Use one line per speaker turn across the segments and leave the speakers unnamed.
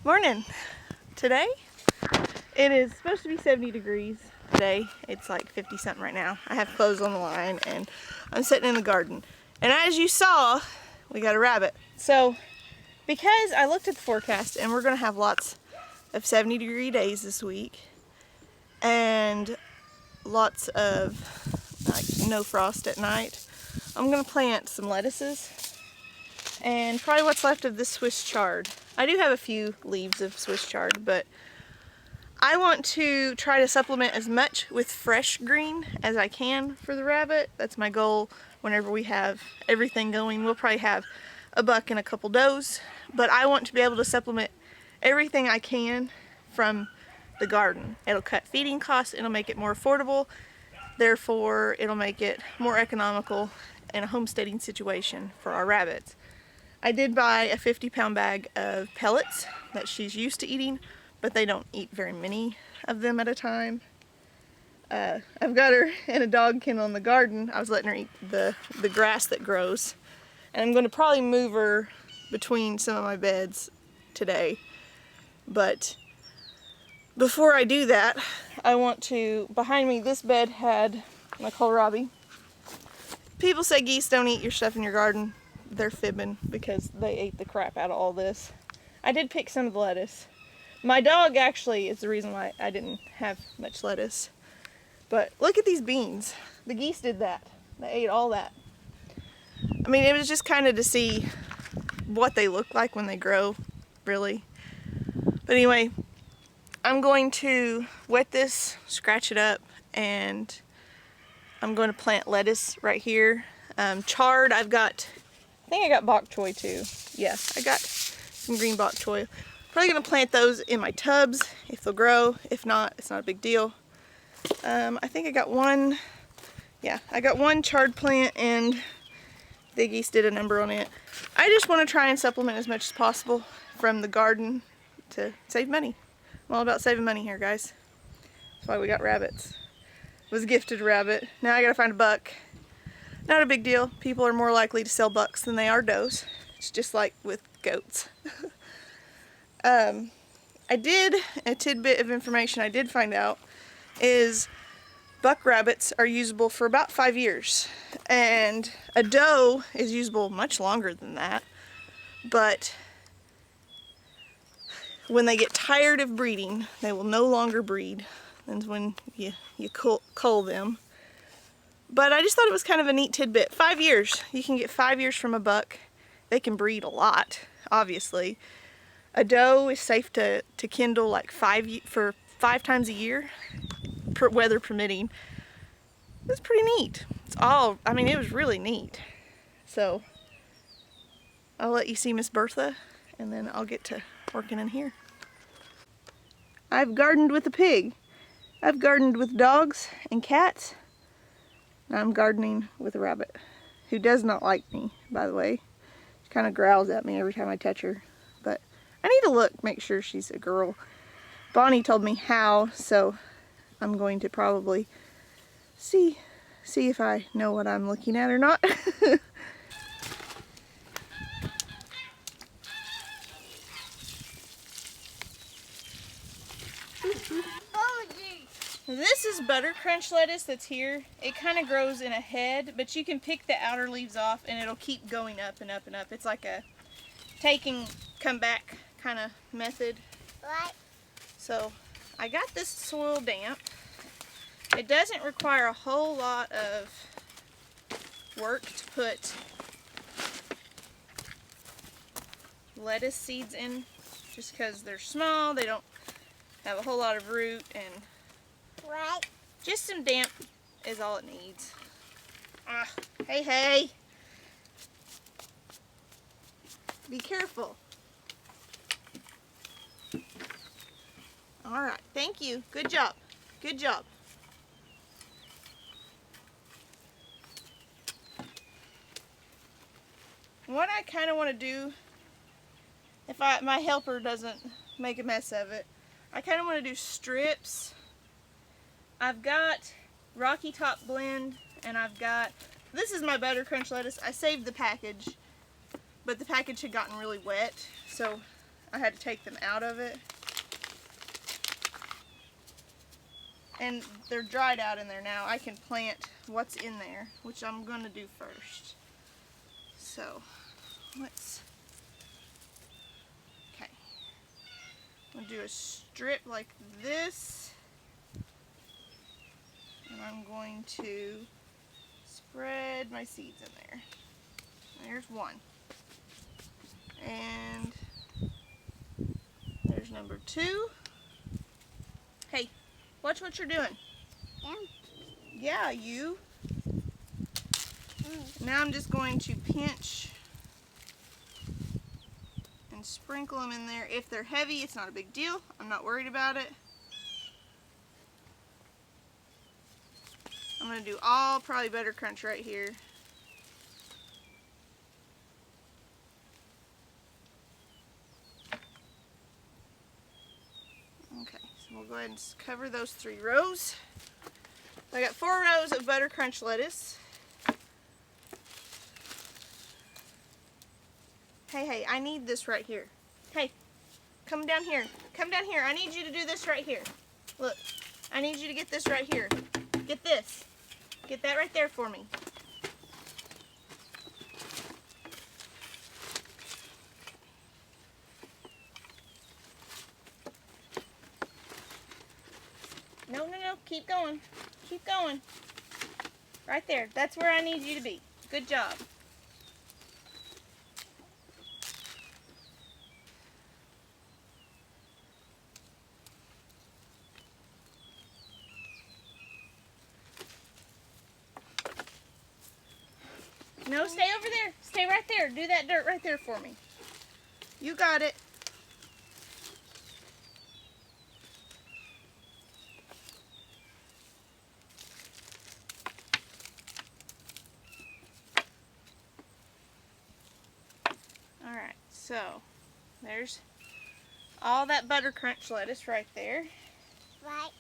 Morning. Today it is supposed to be 70 degrees today. It's like 50 something right now. I have clothes on the line and I'm sitting in the garden. And as you saw, we got a rabbit. So because I looked at the forecast and we're gonna have lots of 70-degree days this week and lots of like no frost at night, I'm gonna plant some lettuces and probably what's left of this Swiss chard. I do have a few leaves of Swiss chard, but I want to try to supplement as much with fresh green as I can for the rabbit. That's my goal whenever we have everything going. We'll probably have a buck and a couple does, but I want to be able to supplement everything I can from the garden. It'll cut feeding costs, it'll make it more affordable, therefore it'll make it more economical in a homesteading situation for our rabbits. I did buy a 50-pound bag of pellets that she's used to eating, but they don't eat very many of them at a time. I've got her in a dog kennel in the garden. I was letting her eat the grass that grows. And I'm going to probably move her between some of my beds today. But before I do that, I want to, behind me, this bed had my kohlrabi. People say geese don't eat your stuff in your garden. They're fibbing because they ate the crap out of all this. I did pick some of the lettuce. My dog actually is the reason why I didn't have much lettuce. But look at these beans. The geese did that. They ate all that. I mean, it was just kind of to see what they look like when they grow, really. But anyway, I'm going to wet this, scratch it up, and I'm going to plant lettuce right here. Chard, I think I got bok choy too. Yeah, I got some green bok choy. Probably gonna plant those in my tubs if they'll grow. If not, it's not a big deal. I think I got one. Yeah, I got one chard plant and the geese did a number on it. I just want to try and supplement as much as possible from the garden to save money. I'm all about saving money here, guys. That's why we got rabbits. Was gifted a rabbit. Now I gotta find a buck. Not a big deal. People are more likely to sell bucks than they are does. It's just like with goats. I did, a tidbit of information I did find out is buck rabbits are usable for about 5 years. And a doe is usable much longer than that. But when they get tired of breeding, they will no longer breed. That's when you cull them. But I just thought it was kind of a neat tidbit. 5 years. You can get 5 years from a buck. They can breed a lot, obviously. A doe is safe to kindle like 5 times a year, weather permitting. It's pretty neat. I mean, it was really neat. So, I'll let you see Miss Bertha, and then I'll get to working in here. I've gardened with a pig. I've gardened with dogs and cats. I'm gardening with a rabbit who does not like me, by the way. She kind of growls at me every time I touch her. But I need to look, make sure she's a girl. Bonnie told me how, so I'm going to probably see if I know what I'm looking at or not. This is butter crunch lettuce that's here. It kind of grows in a head, but you can pick the outer leaves off and it'll keep going up and up and up. It's like a come back kind of method. Right. So I got this soil damp. It doesn't require a whole lot of work to put lettuce seeds in, just because they're small, they don't have a whole lot of root, and right. Just some damp is all it needs. Hey. Be careful. Alright, thank you. Good job. Good job. What I kind of want to do, if my helper doesn't make a mess of it, I kind of want to do strips. I've got Rocky Top Blend, and this is my butter crunch lettuce. I saved the package, but the package had gotten really wet, so I had to take them out of it. And they're dried out in there now. I can plant what's in there, which I'm going to do first. So, let's... Okay. I'm going to do a strip like this. And I'm going to spread my seeds in there. There's one. And there's number 2. Hey, watch what you're doing. Yeah, you. Now I'm just going to pinch and sprinkle them in there. If they're heavy, it's not a big deal. I'm not worried about it. I'm going to do all probably butter crunch right here. Okay, so we'll go ahead and cover those 3 rows. I got 4 rows of butter crunch lettuce. Hey, I need this right here. Hey, come down here. Come down here. I need you to do this right here. Look, I need you to get this right here. Get this. Get that right there for me. No, keep going. Keep going. Right there. That's where I need you to be. Good job. No, stay over there. Stay right there. Do that dirt right there for me. You got it. Alright, so there's all that butter crunch lettuce right there. Right.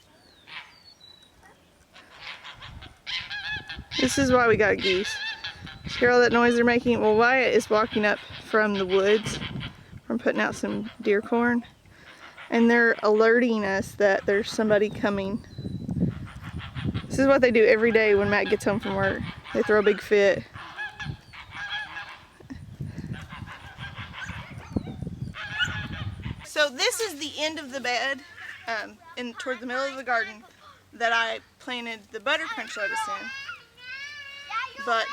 This is why we got geese. Hear all that noise they're making? Well, Wyatt is walking up from the woods from putting out some deer corn, and they're alerting us that there's somebody coming. This is what they do every day when Matt gets home from work. They throw a big fit. So this is the end of the bed, toward the middle of the garden that I planted the butter crunch lettuce in. But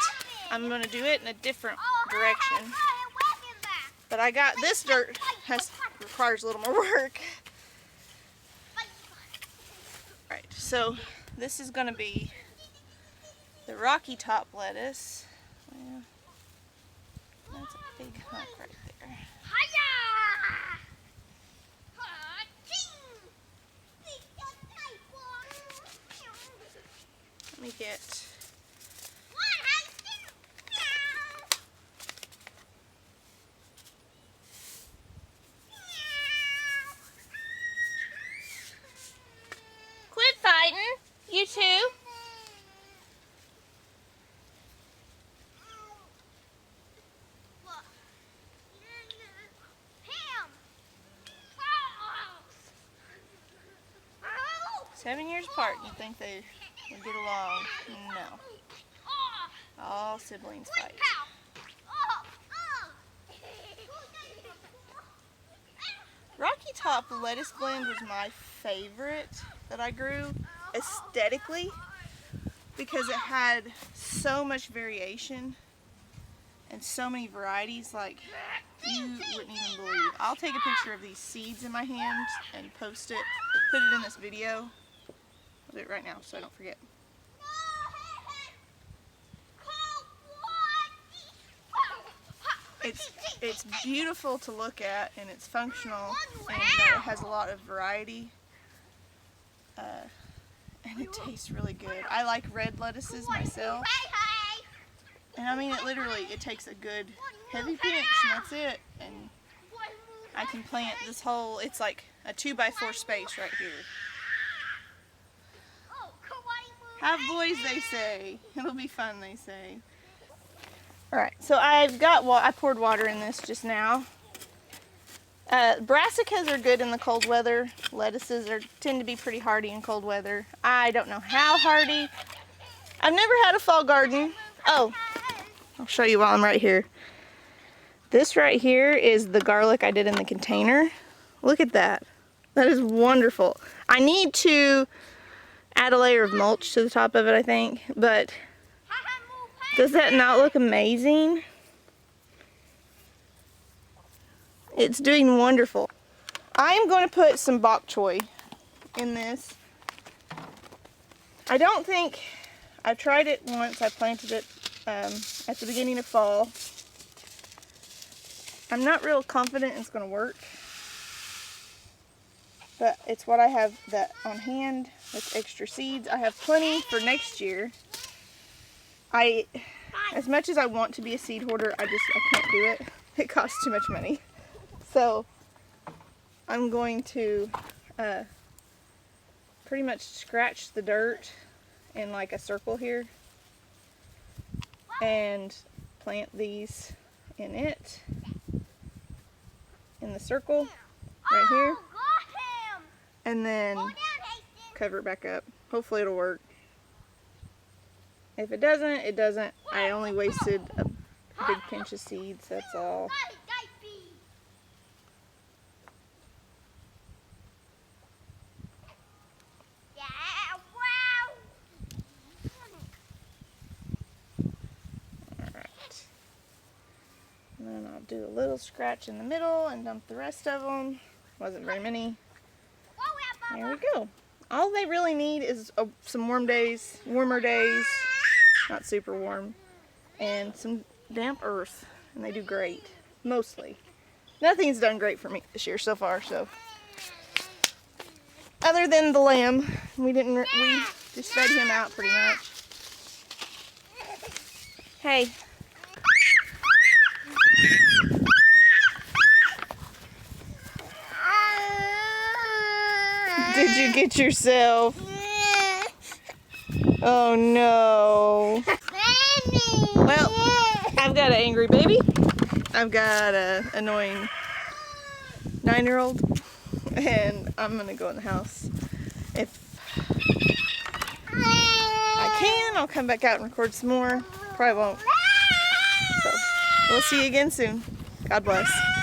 I'm going to do it in a different direction. But I got this dirt requires a little more work. Alright, so this is going to be the rocky top lettuce. Well, that's a big hunk right there. Let me get... Quit fighting, you two. Seven years apart, you think they would get along? No. All siblings fight. Rocky Top lettuce blend was my favorite that I grew aesthetically because it had so much variation and so many varieties like you wouldn't even believe. I'll take a picture of these seeds in my hand and post it, put it in this video. I'll do it right now so I don't forget. It's beautiful to look at, and it's functional, and it has a lot of variety, and it tastes really good. I like red lettuces myself, and I mean it takes a good heavy pinch and that's it, and I can plant this whole, it's like a 2x4 space right here. Have boys, they say. It'll be fun, they say. Alright, so I poured water in this just now. Brassicas are good in the cold weather. Lettuces tend to be pretty hardy in cold weather. I don't know how hardy. I've never had a fall garden. Oh, I'll show you while I'm right here. This right here is the garlic I did in the container. Look at that. That is wonderful. I need to add a layer of mulch to the top of it, I think, but does that not look amazing? It's doing wonderful. I am going to put some bok choy in this. I don't think, I tried it once, I planted it at the beginning of fall. I'm not real confident it's going to work, but it's what I have that on hand with extra seeds. I have plenty for next year. As much as I want to be a seed hoarder, I can't do it. It costs too much money. So I'm going to pretty much scratch the dirt in like a circle here and plant these in it, in the circle right here, and then cover it back up. Hopefully it'll work. If it doesn't, it doesn't. I only wasted a big pinch of seeds, that's all. And then I'll do a little scratch in the middle and dump the rest of them. Wasn't very many. There we go. All they really need is some warmer days, not super warm, and some damp earth, and they do great, mostly. Nothing's done great for me this year so far, so. Other than the lamb, we just fed him out pretty much. Hey. Did you get yourself? Oh no. Well, I've got an angry baby. I've got an annoying 9-year-old. And I'm gonna go in the house. If I can, I'll come back out and record some more. Probably won't. So, we'll see you again soon. God bless.